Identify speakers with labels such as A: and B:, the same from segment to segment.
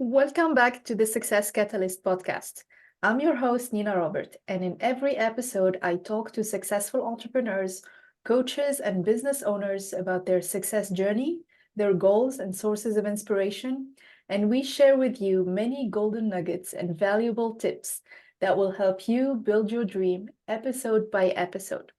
A: Welcome back to the Success Catalyst podcast. I'm your host, Nina Robert, and in every episode, I talk to successful entrepreneurs, coaches, and business owners about their success journey, their goals, and sources of inspiration. And we share with you many golden nuggets and valuable tips that will help you build your dream episode by episode.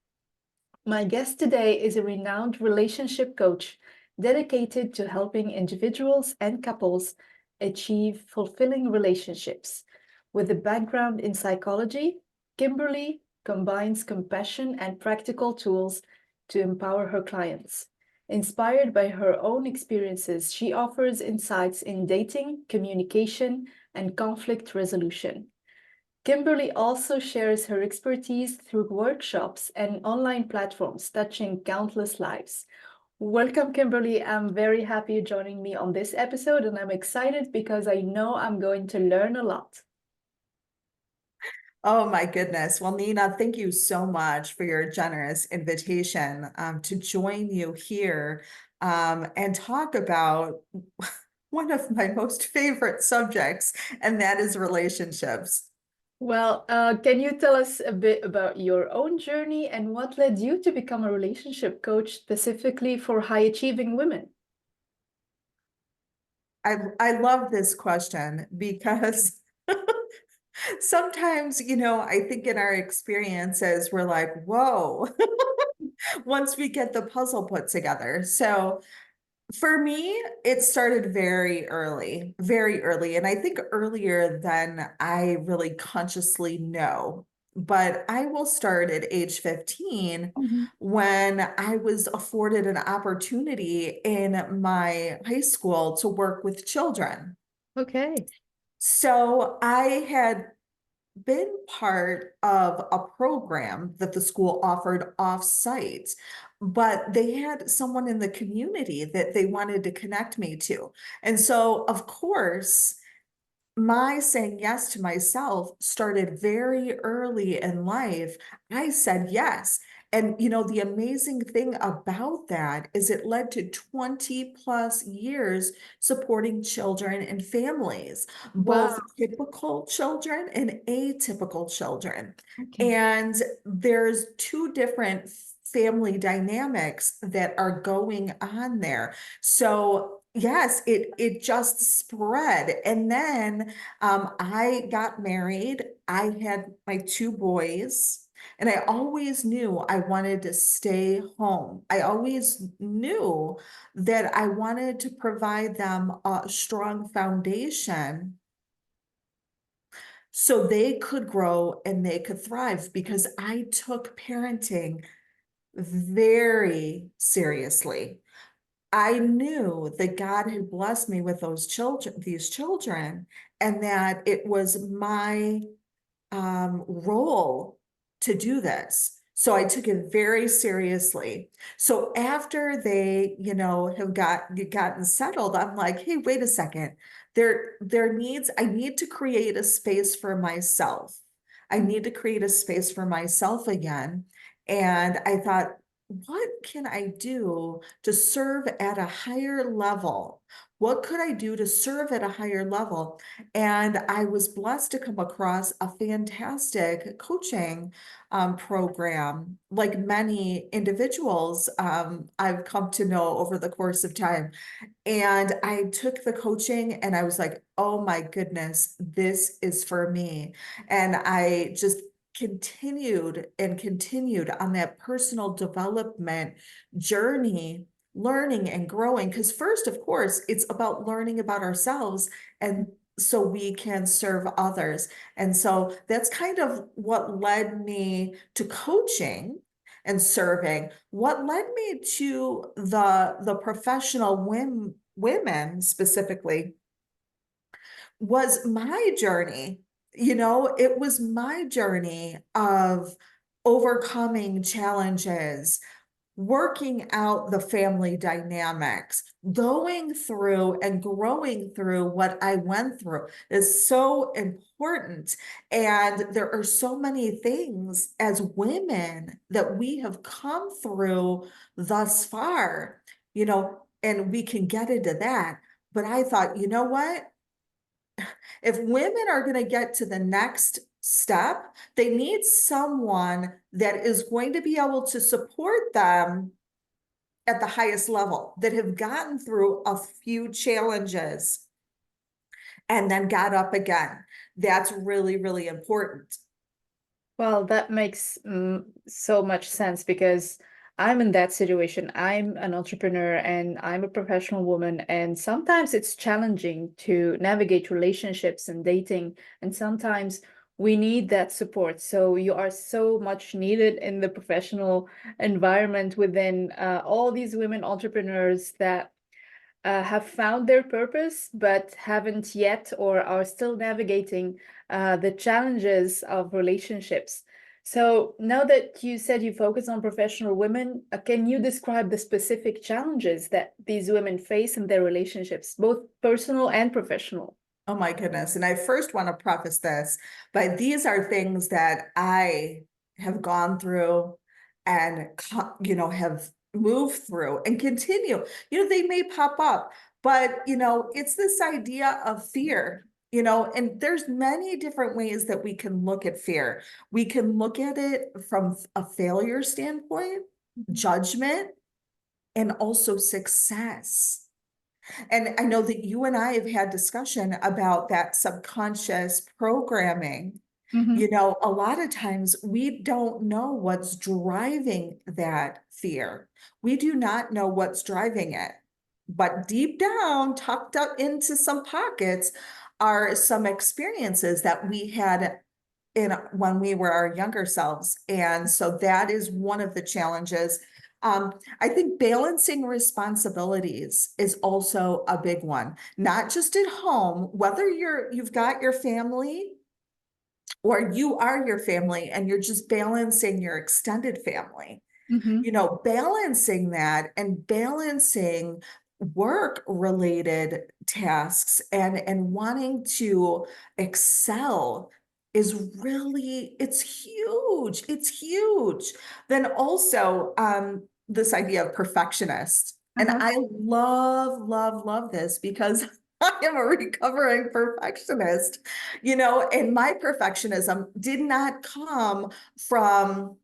A: My guest today is a renowned relationship coach dedicated to helping individuals and couples achieve fulfilling relationships. With a background in psychology, Kimberly combines compassion and practical tools to empower her clients. Inspired by her own experiences, she offers insights in dating, communication, and conflict resolution. Kimberly also shares her expertise through workshops and online platforms touching countless lives. Welcome, Kimberly. I'm very happy you're joining me on this episode, and I'm excited because I know I'm going to learn a lot.
B: Oh my goodness. Well, Nina, thank you so much for your generous invitation to join you here and talk about one of my most favorite subjects, and that is relationships.
A: Well, can you tell us a bit about your own journey and what led you to become a relationship coach specifically for high achieving women?
B: I love this question because sometimes, I think in our experiences, we're like, whoa, once we get the puzzle put together. So for me, it started very early, very early. And I think earlier than I really consciously know. But I will start at age 15
A: Mhm.
B: when I was afforded an opportunity in my high school to work with children.
A: Okay.
B: So I had been part of a program that the school offered off-site, but they had someone in the community that they wanted to connect me to. And so, of course, my saying yes to myself started very early in life. I said yes. And the amazing thing about that is it led to 20 plus years supporting children and families,
A: Wow.
B: both typical children and atypical children.
A: Okay.
B: And there's two different family dynamics that are going on there. So yes, it just spread. And then I got married. I had my two boys, and I always knew I wanted to stay home. I always knew that I wanted to provide them a strong foundation so they could grow and they could thrive because I took parenting very seriously. I knew that God had blessed me with these children, and that it was my role to do this. So I took it very seriously. So after they, have gotten settled, I'm like, hey, wait a second. I need to create a space for myself. I need to create a space for myself again. And I thought, what can I do to serve at a higher level? What could I do to serve at a higher level? And I was blessed to come across a fantastic coaching program, like many individuals I've come to know over the course of time. And I took the coaching and I was like, oh my goodness, this is for me. And I just continued and continued on that personal development journey, learning and growing. Because first, of course, it's about learning about ourselves and so we can serve others. And so that's kind of what led me to coaching and serving. What led me to the professional women specifically was my journey. It was my journey of overcoming challenges, working out the family dynamics, going through and growing through what I went through is so important. And there are so many things as women that we have come through thus far, and we can get into that. But I thought, you know what? if women are going to get to the next step, they need someone that is going to be able to support them at the highest level, that have gotten through a few challenges and then got up again. That's really, really important.
A: Well, that makes so much sense because I'm in that situation. I'm an entrepreneur and I'm a professional woman, and sometimes it's challenging to navigate relationships and dating, and sometimes we need that support. So you are so much needed in the professional environment within all these women entrepreneurs that have found their purpose, but haven't yet or are still navigating the challenges of relationships. So now that you said you focus on professional women, can you describe the specific challenges that these women face in their relationships, both personal and professional?
B: Oh my goodness. And I first want to preface this, but these are things that I have gone through and, have moved through and continue. They may pop up, but, it's this idea of fear. And there's many different ways that we can look at fear. We can look at it from a failure standpoint, judgment, and also success. And I know that you and I have had discussion about that subconscious programming.
A: Mm-hmm.
B: A lot of times we don't know what's driving that fear. We do not know what's driving it. But deep down, tucked up into some pockets, are some experiences that we had in when we were our younger selves. And so that is one of the challenges. I think balancing responsibilities is also a big one, not just at home, whether you've got your family or you are your family and you're just balancing your extended family.
A: Mm-hmm.
B: Balancing that and balancing work related tasks and wanting to excel is really, it's huge. Then also this idea of perfectionist, and
A: Uh-huh.
B: I love this because I am a recovering perfectionist. And my perfectionism did not come from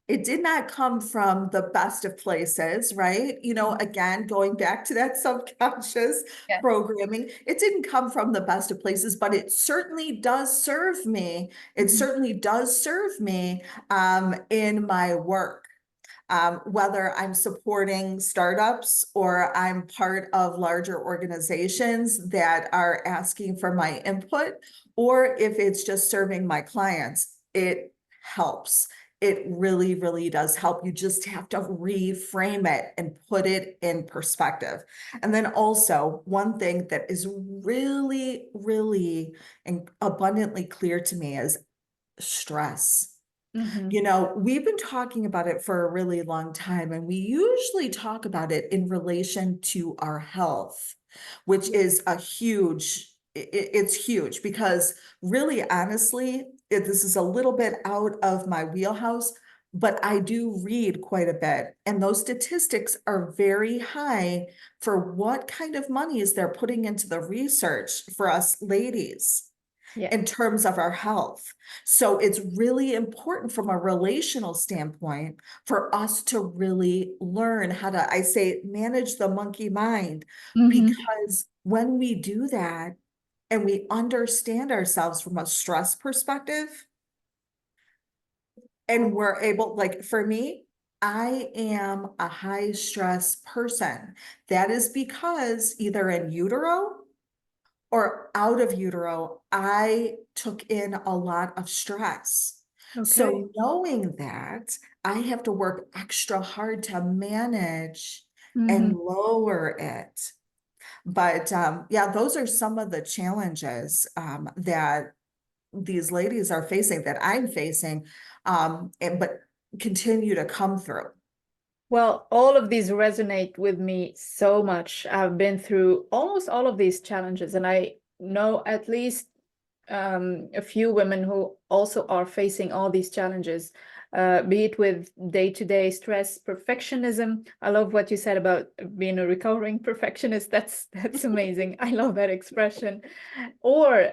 B: the best of places, right? Again, going back to that subconscious
A: Yeah.
B: programming, it didn't come from the best of places, but it certainly does serve me. It
A: Mm-hmm.
B: certainly does serve me in my work. Whether I'm supporting startups or I'm part of larger organizations that are asking for my input, or if it's just serving my clients, it helps. It really, really does help. You just have to reframe it and put it in perspective. And then also, one thing that is really, really and abundantly clear to me is stress.
A: Mm-hmm.
B: We've been talking about it for a really long time, and we usually talk about it in relation to our health, which is it's huge because really, honestly, this is a little bit out of my wheelhouse, but I do read quite a bit, and those statistics are very high for what kind of money is they're putting into the research for us ladies
A: Yeah.
B: in terms of our health. So it's really important from a relational standpoint for us to really learn how to, I say, manage the monkey mind,
A: Mm-hmm.
B: because when we do that and we understand ourselves from a stress perspective, and we're able, like for me, I am a high stress person. That is because either in utero or out of utero, I took in a lot of stress.
A: Okay.
B: So knowing that, I have to work extra hard to manage
A: Mm-hmm.
B: and lower it. But yeah, those are some of the challenges that these ladies are facing, that I'm facing, but continue to come through.
A: Well, all of these resonate with me so much. I've been through almost all of these challenges, and I know at least a few women who also are facing all these challenges. be it with day-to-day stress, perfectionism. I love what you said about being a recovering perfectionist. That's amazing. I love that expression. Or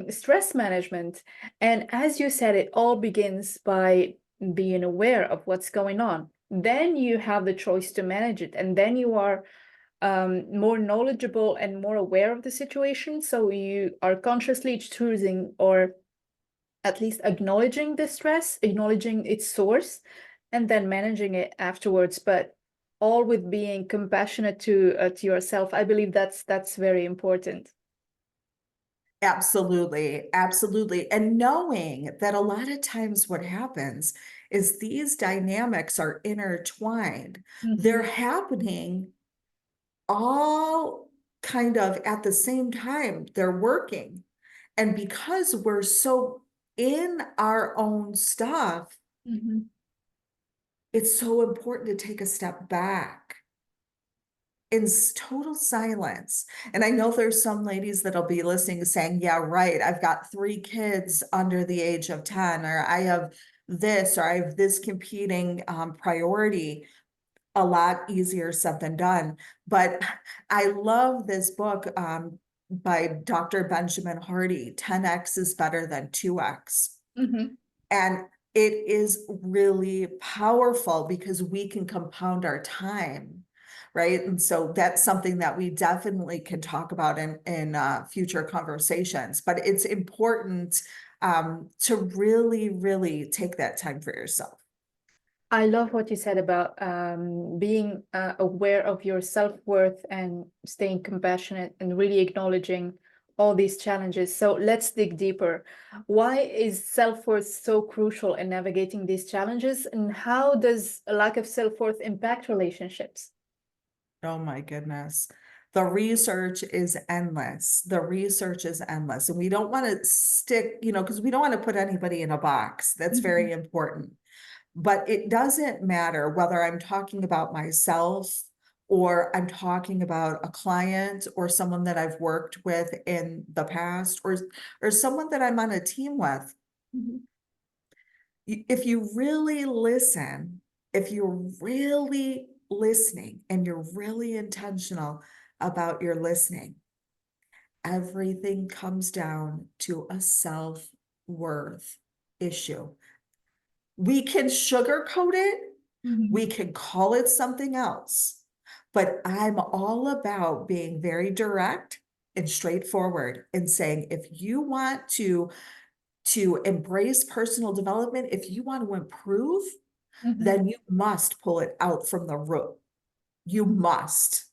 A: stress management. And as you said, it all begins by being aware of what's going on. Then you have the choice to manage it, and then you are more knowledgeable and more aware of the situation. So you are consciously choosing, or at least acknowledging the stress, acknowledging its source, and then managing it afterwards. But all with being compassionate to yourself. I believe that's very important.
B: Absolutely, absolutely. And knowing that a lot of times what happens is these dynamics are intertwined. They're
A: Mhm.
B: happening all kind of at the same time. They're working. And because we're so in our own stuff,
A: Mhm.
B: it's so important to take a step back in total silence. And I know there's some ladies that'll be listening saying, yeah, right, I've got 3 kids under the age of 10, or I have this, or I have this competing priority. A lot easier said than done. But I love this book by Dr. Benjamin Hardy, 10x is better than 2x.
A: Mhm.
B: And it is really powerful because we can compound our time, right? And so that's something that we definitely can talk about in future conversations. But it's important to really, really take that time for yourself.
A: I love what you said about being aware of your self-worth and staying compassionate and really acknowledging all these challenges. So let's dig deeper. Why is self-worth so crucial in navigating these challenges, and how does a lack of self-worth impact relationships?
B: Oh my goodness. The research is endless. The research is endless. And we don't want to stick, because we don't want to put anybody in a box. That's
A: Mhm.
B: very important. But it doesn't matter whether I'm talking about myself or I'm talking about a client or someone that I've worked with in the past or someone that I'm on a team with.
A: Mhm.
B: If you really listen, if you're really listening and you're really intentional about your listening, everything comes down to a self-worth issue. We can sugarcoat it, we
A: Mhm.
B: can call it something else, but I'm all about being very direct and straightforward and saying, if you want to embrace personal development, if you want to improve,
A: Mhm.
B: then you must pull it out from the root. You must.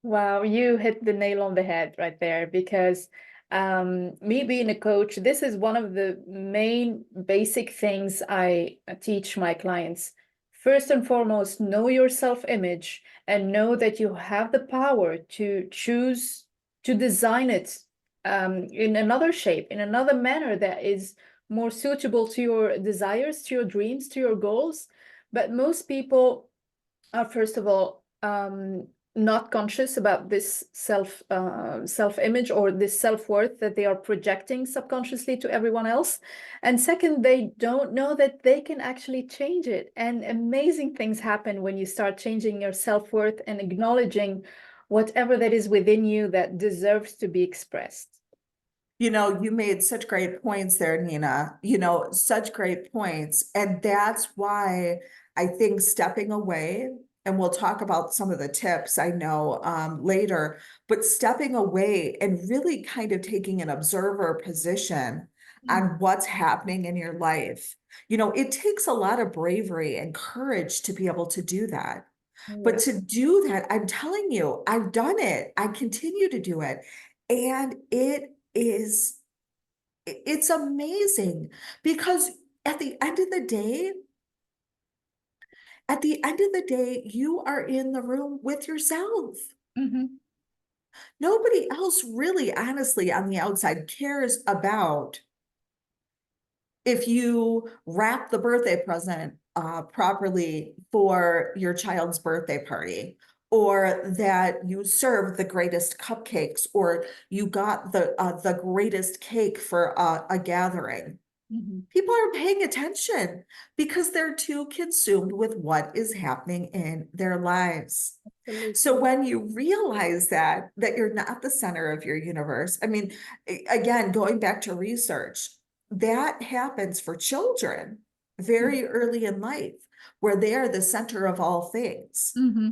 A: Wow, you hit the nail on the head right there, because me being a coach, this is one of the main basic things I teach my clients. First and foremost, know your self-image and know that you have the power to choose to design it in another shape, in another manner that is more suitable to your desires, to your dreams, to your goals. But most people are, first of all, not conscious about this self-image or this self-worth that they are projecting subconsciously to everyone else. And second, they don't know that they can actually change it. And amazing things happen when you start changing your self-worth and acknowledging whatever that is within you that deserves to be expressed.
B: You made such great points there, Nina, such great points. And that's why I think stepping away, and we'll talk about some of the tips I know later, but stepping away and really kind of taking an observer position on what's happening in your life. It takes a lot of bravery and courage to be able to do that. But
A: Yes.
B: to do that, I'm telling you, I've done it. I continue to do it. And it's amazing because at the end of the day, you are in the room with yourself.
A: Mhm.
B: Nobody else really, honestly, on the outside cares about if you wrap the birthday present properly for your child's birthday party, or that you served the greatest cupcakes, or you got the greatest cake for a gathering.
A: Mhm.
B: People aren't paying attention because they're too consumed with what is happening in their lives. So
A: Absolutely.
B: when you realize that you're not the center of your universe, I mean, again, going back to research, that happens for children very early in life, where they are the center of all things.
A: Mm-hmm.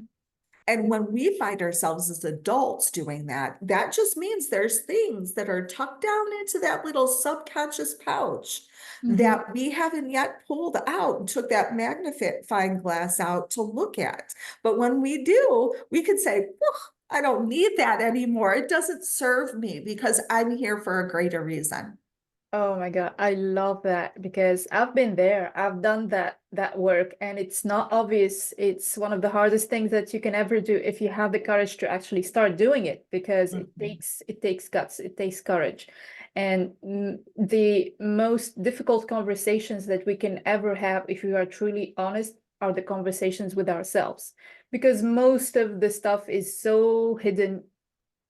B: And when we find ourselves as adults doing that, that just means there's things that are tucked down into that little subconscious pouch
A: Mm-hmm.
B: that we haven't yet pulled out and took that magnifying glass out to look at. But when we do, we can say, I don't need that anymore. It doesn't serve me because I'm here for a greater reason.
A: Oh my God, I love that because I've been there. I've done that work and it's not obvious. It's one of the hardest things that you can ever do if you have the courage to actually start doing it because
B: Mhm.
A: it takes guts, it takes courage. And the most difficult conversations that we can ever have if we are truly honest are the conversations with ourselves because most of the stuff is so hidden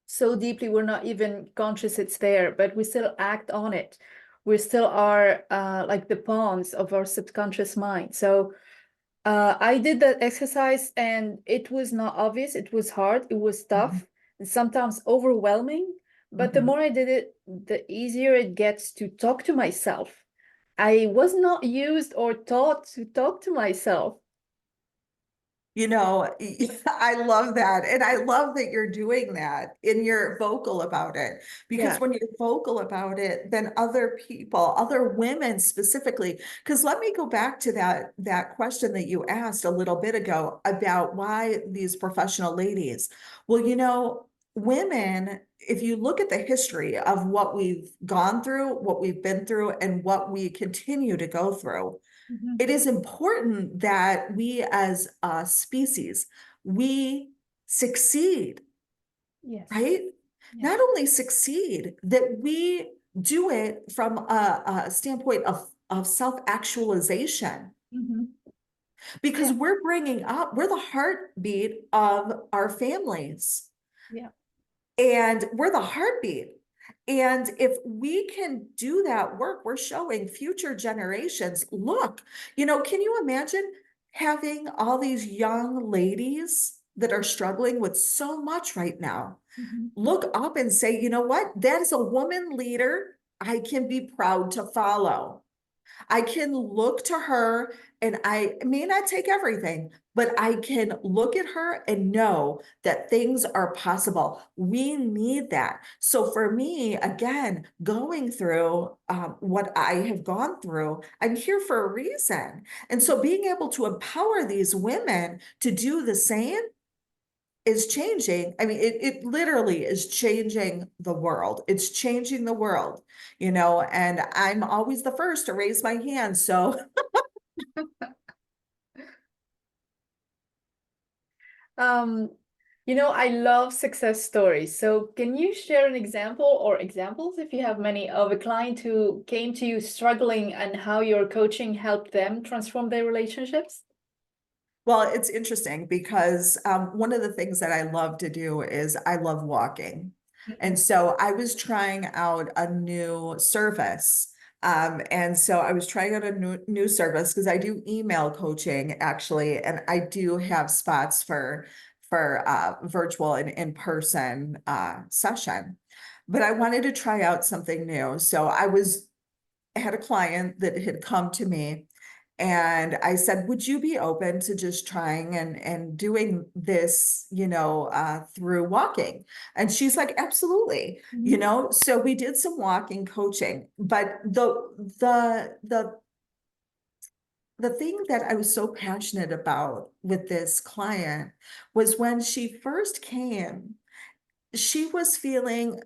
A: so deeply we're not even conscious it's there, but we still act on it. We still are like the pawns of our subconscious mind. So I did that exercise and it was not obvious. It was hard. It was
B: Mhm.
A: tough and sometimes overwhelming. But the
B: Mhm.
A: more I did it, the easier it gets to talk to myself. I was not used or taught to talk to myself.
B: You know, I love that. And I love that you're doing that and you're vocal about it. Because
A: Yeah.
B: when you're vocal about it, then other people, other women specifically, because let me go back to that question that you asked a little bit ago about why these professional ladies. Well, women, if you look at the history of what we've gone through, what we've been through, and what we continue to go through,
A: Mhm.
B: it is important that we as a species, we succeed,
A: Yes.
B: right?
A: Yeah.
B: Not only succeed, that we do it from a standpoint of self-actualization,
A: Mhm.
B: because
A: Yeah.
B: we're the heartbeat of our families.
A: Yeah.
B: And we're the heartbeat. And if we can do that work, we're showing future generations, look, can you imagine having all these young ladies that are struggling with so much right now
A: Mhm.
B: look up and say, you know what? That is a woman leader I can be proud to follow. I can look to her and I may not take everything, but I can look at her and know that things are possible. We need that. So for me, again, going through what I have gone through, I'm here for a reason. And so being able to empower these women to do the same is changing. I mean, it literally is changing the world. It's changing the world, and I'm always the first to raise my hand. So,
A: Um, I love success stories. So can you share an example or examples, if you have many, of a client who came to you struggling and how your coaching helped them transform their relationships?
B: well, it's interesting because one of the things that I love to do is I love walking. And
A: Mhm.
B: so I was trying out a new service. And so I was trying out a new service because I do email coaching actually, and I do have spots for virtual and in-person session. But I wanted to try out something new. So I had a client that had come to me and I said, would you be open to just trying and doing this, through walking? And she's like, absolutely.
A: Mhm.
B: So we did some walking coaching, but the thing that I was so passionate about with this client was when she first came, she was feeling,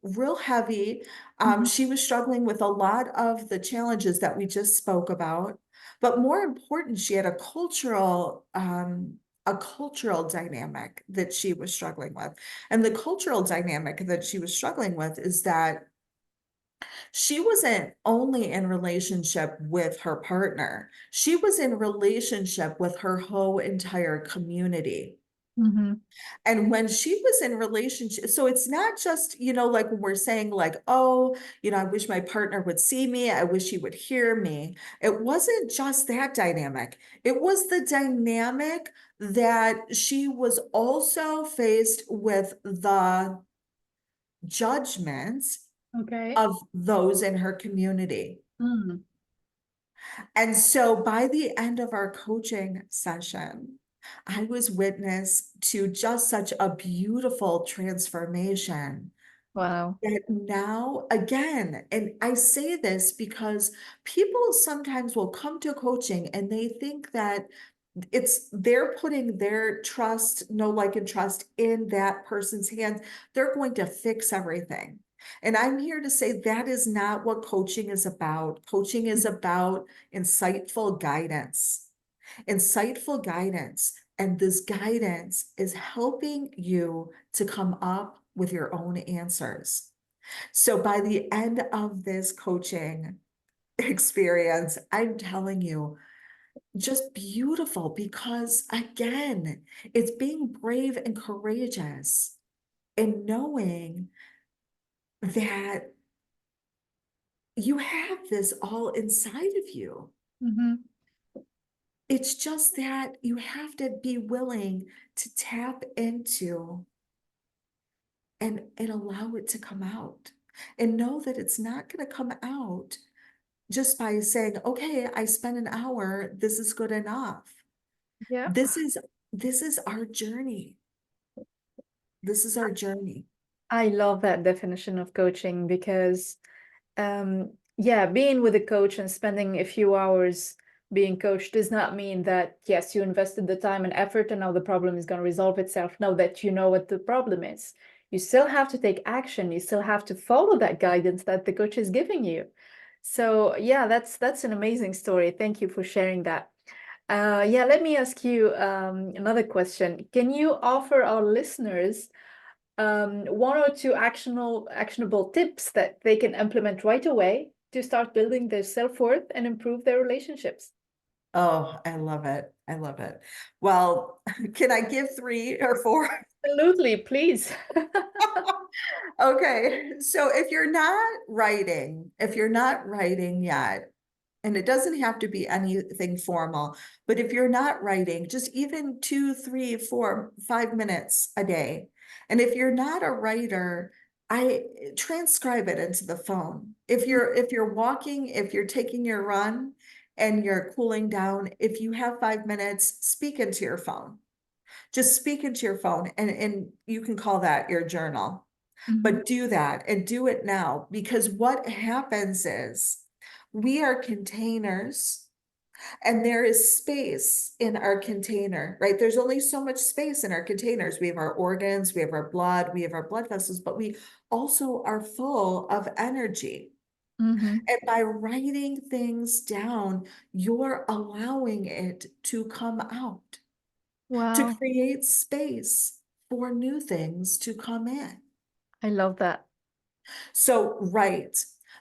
B: real heavy.
A: Mhm.
B: She was struggling with a lot of the challenges that we just spoke about. But more important, she had a cultural dynamic that she was struggling with. And the cultural dynamic that she was struggling with is that she wasn't only in relationship with her partner, she was in relationship with her whole entire community.
A: Mm-hmm.
B: And when she was in relationship, so it's not just, like when we're saying like, oh, I wish my partner would see me, I wish he would hear me. It wasn't just that dynamic. It was the dynamic that she was also faced with the judgment
A: Okay.
B: of those in her community.
A: Mm.
B: And so by the end of our coaching session, I was witness to just such a beautiful transformation
A: Wow.
B: that now, again, and I say this because people sometimes will come to coaching and they think that they're putting their trust, know, like, and trust in that person's hands. They're going to fix everything. And I'm here to say that is not what coaching is about. Coaching is about insightful guidance, insightful guidance. And this guidance is helping you to come up with your own answers. So by the end of this coaching experience, I'm telling you, just beautiful, because again, it's being brave and courageous and knowing that you have this all inside of you.
A: Mm-hmm.
B: It's just that you have to be willing to tap into and allow it to come out, and know that it's not going to come out just by saying, okay, I spent an hour, this is good enough.
A: Yeah.
B: This is our journey. This is our journey.
A: I love that definition of coaching because yeah, being with a coach and spending a few hours being coached does not mean that, yes, you invested the time and effort and now the problem is going to resolve itself. Now that you know what the problem is, you still have to take action. You still have to follow that guidance that the coach is giving you. So yeah, that's an amazing story. Thank you for sharing that. Yeah, let me ask you another question. Can you offer our listeners one or two actionable tips that they can implement right away to start building their self-worth and improve their relationships?
B: Oh, I love it. I love it. Well, can I give 3 or 4?
A: Absolutely, please.
B: Okay. So if you're not writing yet, and it doesn't have to be anything formal, but if you're not writing, just even 2, 3, 4, 5 minutes a day. And if you're not a writer, I transcribe it into the phone. If you're walking, if you're taking your run and you're cooling down, if you have 5 minutes, speak into your phone. Just speak into your phone, and you can call that your journal.
A: Mhm.
B: But do that, and do it now, because what happens is we are containers, and there is space in our container, right? There's only so much space in our containers. We have our organs, we have our blood, we have our blood vessels, but we also are full of energy.
A: Mhm.
B: And by writing things down, you're allowing it to come out, to
A: Wow,
B: create space for new things to come in.
A: I love that.
B: So, right.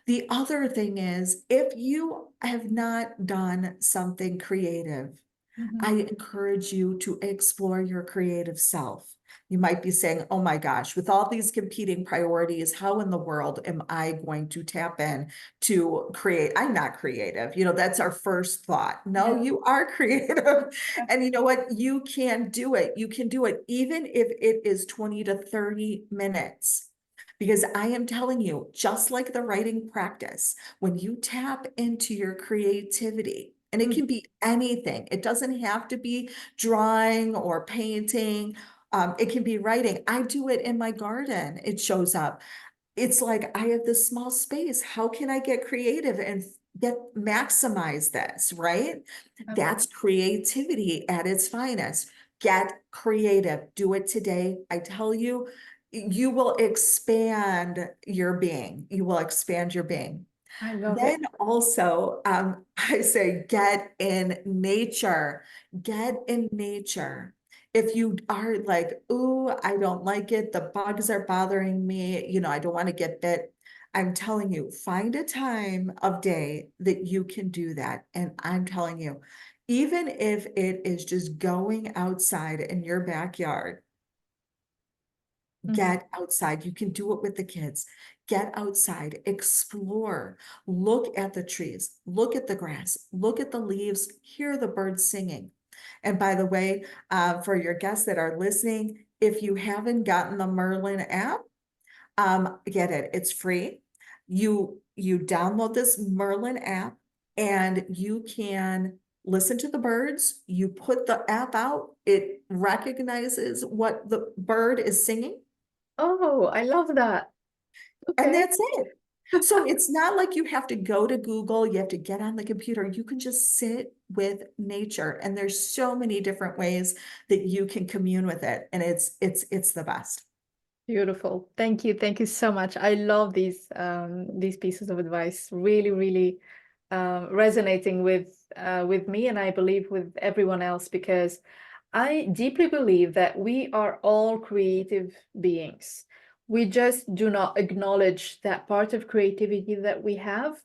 B: The other thing is, if you have not done something creative,
A: Mhm.
B: I encourage you to explore your creative self. You might be saying, oh my gosh, with all these competing priorities, how in the world am I going to tap in to create? I'm not creative. That's our first thought. No,
A: Yeah.
B: you are creative. And you know what? You can do it. You can do it, even if it is 20 to 30 minutes. Because I am telling you, just like the writing practice, when you tap into your creativity, and it
A: Mhm.
B: can be anything, it doesn't have to be drawing or painting. It can be writing. I do it in my garden. It shows up. It's like I have this small space. How can I get creative and maximize this, right? That's
A: Absolutely.
B: creativity at its finest. Get creative. Do it today. I tell you, you will expand your being. You will expand your being.
A: I love
B: Then
A: it.
B: also, I say get in nature. Get in nature. If you are like, ooh, I don't like it, the bugs are bothering me, I don't want to get bit. I'm telling you, find a time of day that you can do that. And I'm telling you, Even if it is just going outside in your backyard,
A: Mhm.
B: get outside. You can do it with the kids. Get outside, explore, look at the trees, look at the grass, look at the leaves, hear the birds singing. And by the way, for your guests that are listening, if you haven't gotten the Merlin app, get it. It's free. You download this Merlin app and you can listen to the birds. You put the app out, it recognizes what the bird is singing,
A: Oh, I love that.
B: and
A: Okay.
B: that's it. So it's not like you have to go to Google, you have to get on the computer. You can just sit with nature, and there's so many different ways that you can commune with it, and it's the best.
A: Beautiful. Thank you. Thank you so much. I love these pieces of advice. Really, really resonating with me, and I believe with everyone else, because I deeply believe that we are all creative beings. We just do not acknowledge that part of creativity that we have.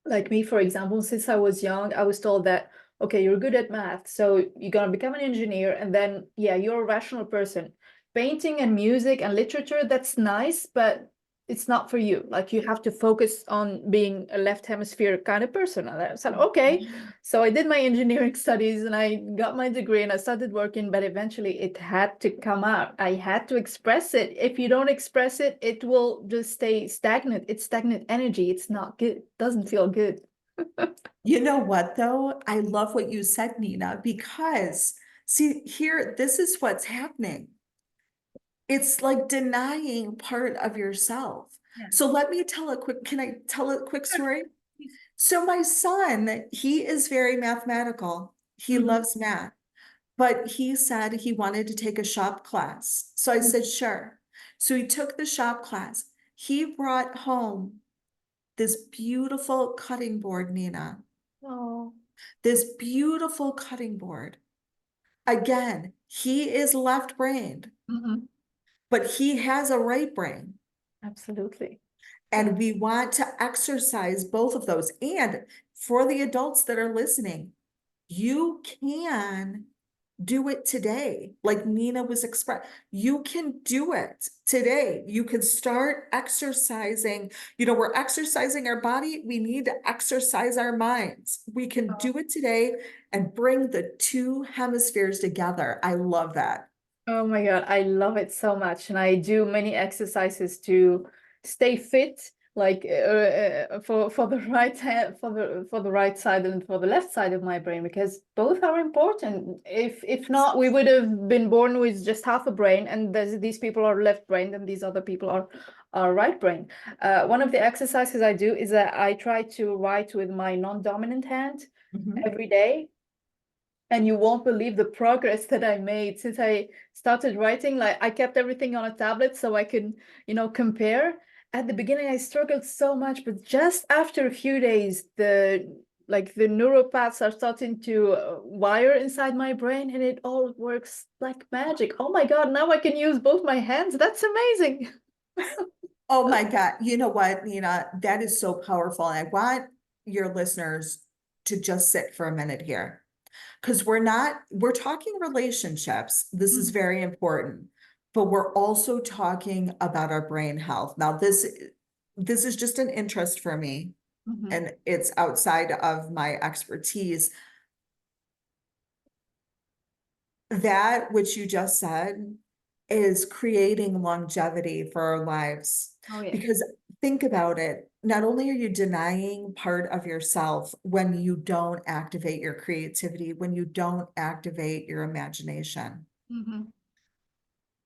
A: Like me, for example, since I was young, I was told that, okay, you're good at math, so you're gonna become an engineer, and then, yeah, you're a rational person. Painting and music and literature, that's nice, but it's not for you. Like, you have to focus on being a left hemisphere kind of person. And I said, okay. So I did my engineering studies and I got my degree and I started working, but eventually it had to come out. I had to express it. If you don't express it, it will just stay stagnant. It's stagnant energy. It's not good. It doesn't feel good.
B: You know what, though? I love what you said, Nina, because see, here, this is what's happening. It's like denying part of yourself.
A: Yeah.
B: So let me tell a quick, can I tell a quick story? So my son, he is very mathematical. He
A: Mhm.
B: loves math, but he said he wanted to take a shop class. So I said, sure. So he took the shop class. He brought home this beautiful cutting board, Nina,
A: Oh.
B: this beautiful cutting board. Again, he is left-brained,
A: Mhm.
B: but he has a right brain.
A: Absolutely.
B: And we want to exercise both of those. And for the adults that are listening, you can do it today. Like Nina was expressed, you can do it today. You can start exercising. You know, we're exercising our body. We need to exercise our minds. We can do it today and bring the two hemispheres together. I love that.
A: Oh my God, I love it so much. And I do many exercises to stay fit, like for the right hand, for the right side and for the left side of my brain, because both are important. If not, we would have been born with just half a brain, and these people are left brained and these other people are right brain. One of the exercises I do is that I try to write with my non-dominant hand
B: Mhm.
A: every day, and you won't believe the progress that I made since I started writing. Like, I kept everything on a tablet so I can, compare. At the beginning, I struggled so much, but just after a few days, the neural paths are starting to wire inside my brain, and it all works like magic. Oh my God, now I can use both my hands. That's amazing.
B: Oh my God. You know what, Nina? That is so powerful. And I want your listeners to just sit for a minute here. Because we're talking relationships. This is very important, but we're also talking about our brain health. Now, this is just an interest for me,
A: Mhm.
B: and it's outside of my expertise. That which you just said is creating longevity for our lives.
A: Oh yeah.
B: Because think about it, not only are you denying part of yourself when you don't activate your creativity, when you don't activate your imagination,
A: Mhm.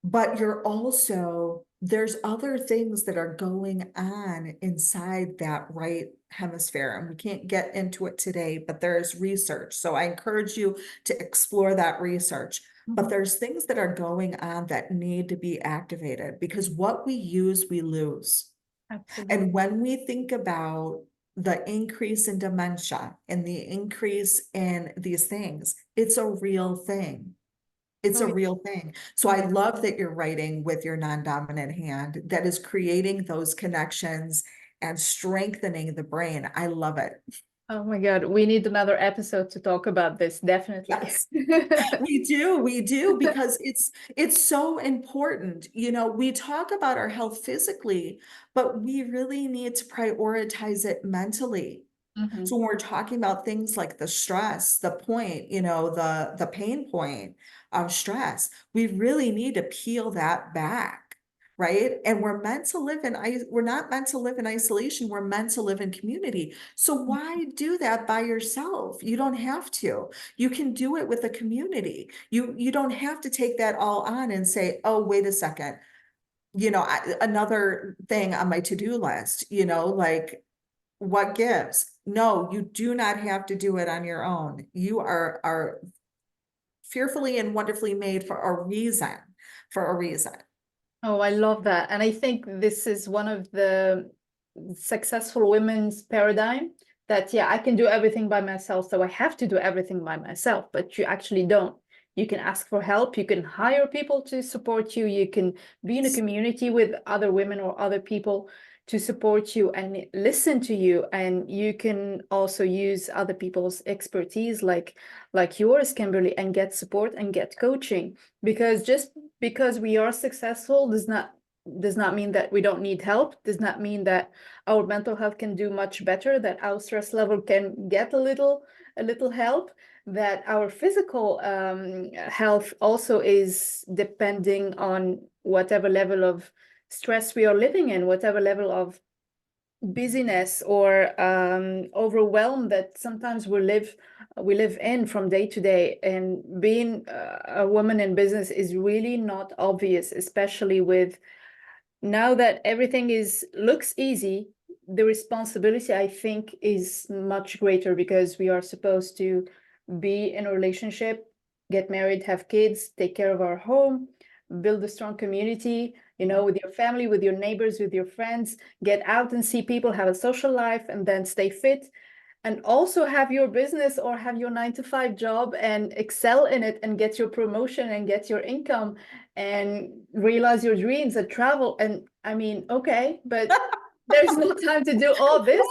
B: but you're also, there's other things that are going on inside that right hemisphere. And we can't get into it today, but there's research. So I encourage you to explore that research. But
A: Mhm.
B: there's things that are going on that need to be activated, because what we use, we lose.
A: Absolutely.
B: And when we think about the increase in dementia and the increase in these things, it's a real thing. It's
A: Oh
B: a
A: yeah.
B: real thing. So
A: Oh
B: I
A: yeah.
B: love that you're writing with your non-dominant hand that is creating those connections and strengthening the brain. I love it.
A: Oh my God, we need another episode to talk about this, definitely.
B: Yes. We do, because it's so important. You know, we talk about our health physically, but we really need to prioritize it mentally.
A: Mhm.
B: So when we're talking about things like the stress, the point, you know, the pain point of stress, we really need to peel that back, right? And we're not meant to live in isolation, we're meant to live in community. So why do that by yourself? You don't have to. You can do it with a community. You don't have to take that all on and say, "Oh, wait a second. You know, another thing on my to-do list, you know, like what gives?" No, you do not have to do it on your own. You are fearfully and wonderfully made for a reason, for a reason.
A: Oh, I love that. And I think this is one of the successful women's paradigm that, yeah, I can do everything by myself, so I have to do everything by myself, but you actually don't. You can ask for help, you can hire people to support you, you can be in a community with other women or other people to support you and listen to you. And you can also use other people's expertise like yours, Kimberly, and get support and get coaching. Because just because we are successful does not mean that we don't need help, does not mean that our mental health can do much better, that our stress level can get a little help, that our physical health also is depending on whatever level of stress we are living in, whatever level of busyness or overwhelm that sometimes we live in from day to day. And being a woman in business is really not obvious, especially with now that everything is looks easy. The responsibility, I think, is much greater because we are supposed to be in a relationship, get married, have kids, take care of our home, build a strong community, with your family, with your neighbors, with your friends, get out and see people, have a social life, and then stay fit, and also have your business or have your 9 to 5 job and excel in it and get your promotion and get your income and realize your dreams and travel. And I mean, okay, but there's no time to do all this.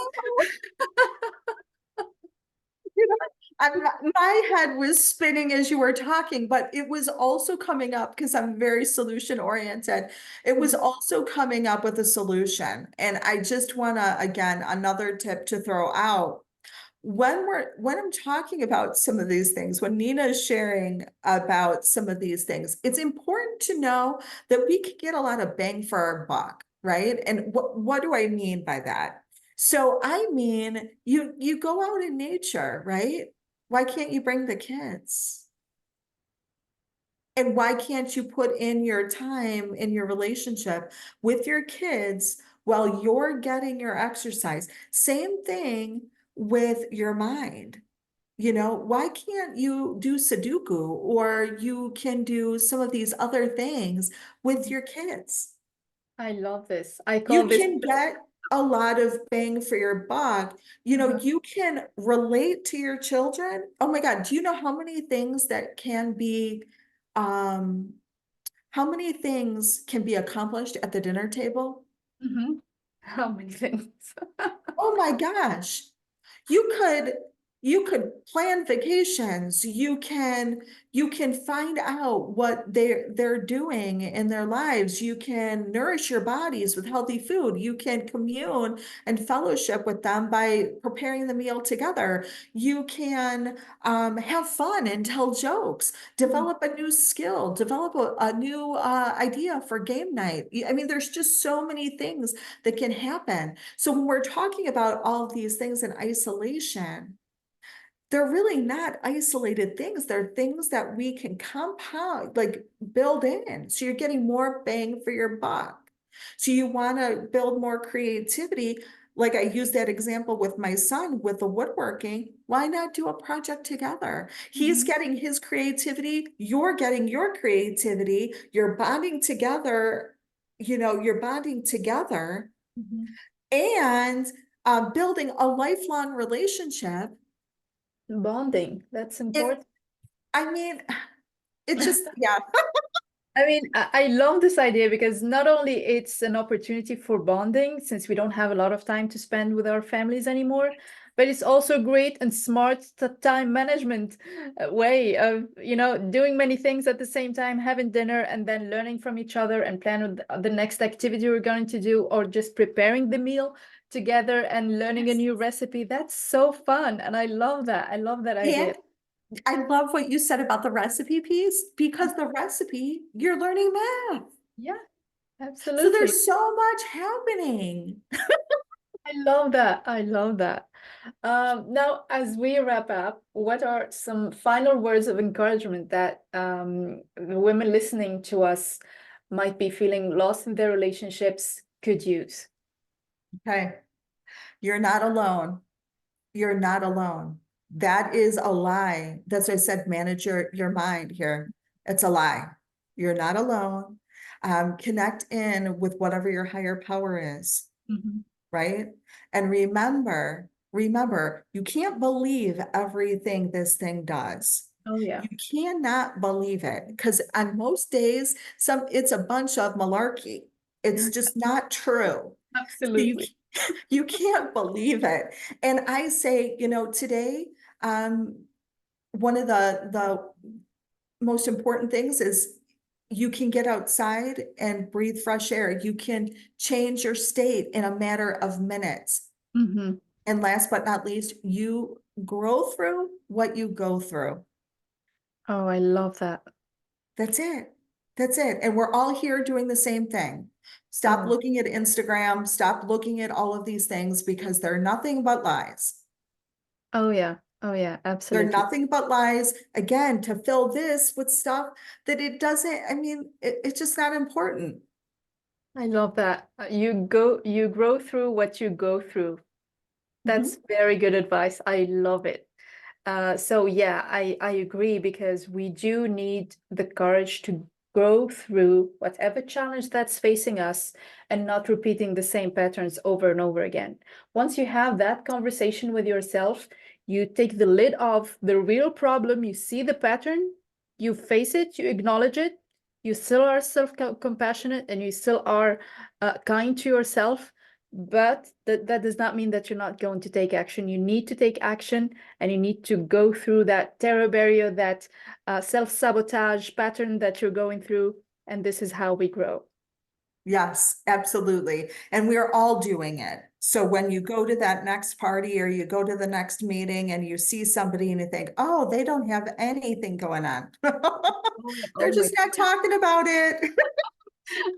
B: You know, my head was spinning as you were talking, but it was also coming up because I'm very solution oriented. It was also coming up with a solution. And I just want to, again, another tip to throw out. When I'm talking about some of these things, when Nina is sharing about some of these things, it's important to know that we can get a lot of bang for our buck, right? And what do I mean by that? So I mean, you go out in nature, right? Why can't you bring the kids? And why can't you put in your time in your relationship with your kids while you're getting your exercise? Same thing with your mind. You know, why can't you do Sudoku, or you can do some of these other things with your kids?
A: I love this. I call
B: You
A: this.
B: can get a lot of bang for your buck. You know, you can relate to your children. Oh my God, do you know how many things that can be, um, how many things can be accomplished at the dinner table?
A: Mhm. How many things?
B: Oh my gosh. You could you could plan vacations. You can find out what they're doing in their lives. You can nourish your bodies with healthy food. You can commune and fellowship with them by preparing the meal together. You can have fun and tell jokes, develop a new skill, develop a new idea for game night. I mean, there's just so many things that can happen. So when we're talking about all of these things in isolation, they're really not isolated things. They're things that we can compound, like build in. So you're getting more bang for your buck. So you want to build more creativity. Like I used that example with my son with the woodworking. Why not do a project together? He's
A: Mhm.
B: getting his creativity. You're getting your creativity. You're bonding together. You know, you're bonding together
A: Mhm.
B: and building a lifelong relationship.
A: Bonding, that's
B: It,
A: important.
B: I mean, it just, yeah.
A: I mean, I love this idea because not only it's an opportunity for bonding, since we don't have a lot of time to spend with our families anymore, but it's also great and smart time management way of, doing many things at the same time, having dinner and then learning from each other and plan the next activity we're going to do, or just preparing the meal together and learning a
B: Yes.
A: new recipe. That's so fun. And I love that. I love that idea.
B: And I love what you said about the recipe piece, because the recipe, you're learning math.
A: Yeah,
B: So
A: absolutely.
B: there's so much happening.
A: I love that. I love that. Now, as we wrap up, what are some final words of encouragement that the women listening to us might be feeling lost in their relationships could use?
B: Okay. You're not alone. You're not alone. That is a lie. That's why I said manage your mind here. It's a lie. You're not alone. Connect in with whatever your higher power is,
A: Mhm.
B: right? And remember, you can't believe everything this thing does.
A: Oh, yeah.
B: You cannot believe it, because on most days, it's a bunch of malarkey. It's just not true. So
A: Absolutely.
B: you can't believe it. And I say, today, one of the most important things is you can get outside and breathe fresh air. You can change your state in a matter of minutes.
A: Hmm.
B: And last but not least, you grow through what you go through.
A: Oh, I love that.
B: That's it. That's it. And we're all here doing the same thing. Stop
A: Oh,
B: looking at Instagram, stop looking at all of these things, because they're nothing but lies.
A: oh yeah. Oh, yeah.
B: They're
A: Absolutely.
B: nothing but lies, again, to fill this with stuff that it doesn't, I mean, it's just not important.
A: I love that. You grow through what you go through. That's
B: Mhm.
A: very good advice. I love it. So yeah, I agree, because we do need the courage to go through whatever challenge that's facing us and not repeating the same patterns over and over again. Once you have that conversation with yourself, you take the lid off the real problem, you see the pattern, you face it, you acknowledge it, you still are self-compassionate and you still are kind to yourself. But that does not mean that you're not going to take action. You need to take action, and you need to go through that terror barrier, that self-sabotage pattern that you're going through. And this is how we grow.
B: Yes, absolutely. And we're all doing it. So when you go to that next party or you go to the next meeting and you see somebody and you think, oh, they don't have anything going on.
A: Oh,
B: They're
A: oh my
B: just not talking about it.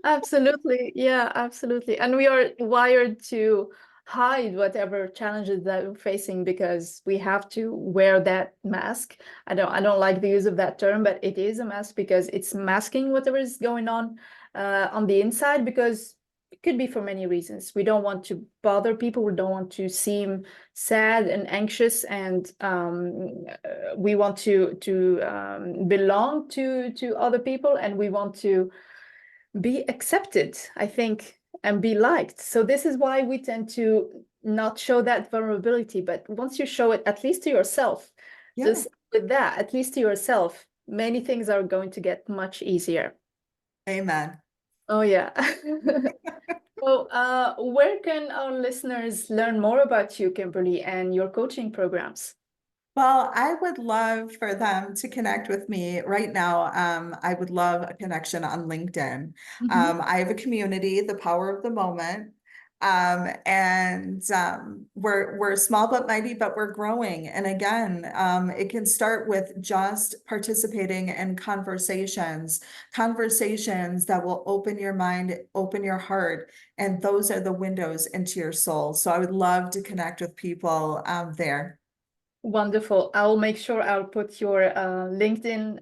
A: Absolutely. Yeah, absolutely. And we are wired to hide whatever challenges that we're facing because we have to wear that mask. I don't like the use of that term, but it is a mask because it's masking whatever is going on the inside, because it could be for many reasons. We don't want to bother people. We don't want to seem sad and anxious, and we want to belong to other people, and we want to be accepted, I think, and be liked. So this is why we tend to not show that vulnerability. But once you show it, at least to yourself,
B: Yeah,
A: just with that, at least to yourself, many things are going to get much easier.
B: amen.
A: Oh, yeah. So, where can our listeners learn more about you, Kimberly, and your coaching programs?
B: Well, I would love for them to connect with me right now. I would love a connection on LinkedIn.
A: Mhm.
B: I have a community, the power of the moment. And we're small but mighty, but we're growing. And again, it can start with just participating in conversations that will open your mind, open your heart, and those are the windows into your soul. So I would love to connect with people there.
A: Wonderful. I'll make sure I'll put your LinkedIn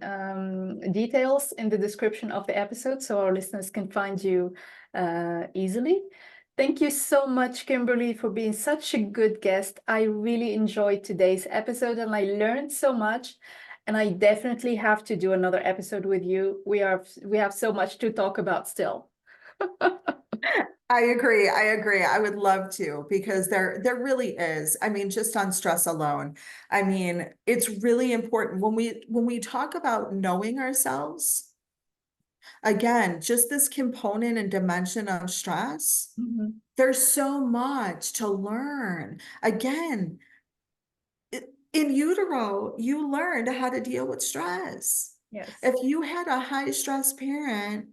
A: details in the description of the episode so our listeners can find you easily. Thank you so much, Kimberly, for being such a good guest. I really enjoyed today's episode and I learned so much. And I definitely have to do another episode with you. We have so much to talk about still.
B: I agree. I agree. I would love to, because there really is. I mean, just on stress alone. I mean, it's really important when we talk about knowing ourselves, again, just this component and dimension of stress,
A: Mhm.
B: there's so much to learn. Again, in utero, you learned how to deal with stress.
A: Yes.
B: If you had a high stress parent,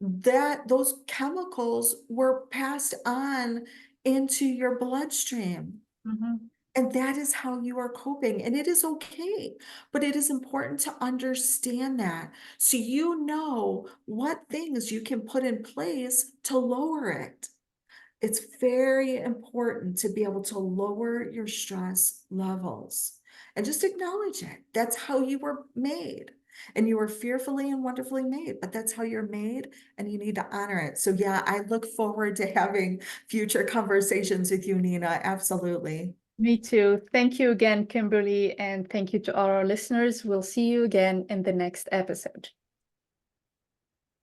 B: that those chemicals were passed on into your bloodstream.
A: Mhm.
B: And that is how you are coping, and it is okay, but it is important to understand that, so you know what things you can put in place to lower it. It's very important to be able to lower your stress levels and just acknowledge it. That's how you were made. And you were fearfully and wonderfully made, but that's how you're made and you need to honor it. So, yeah, I look forward to having future conversations with you, Nina. Absolutely.
A: Me too. Thank you again, Kimberly, and thank you to all our listeners. We'll see you again in the next episode.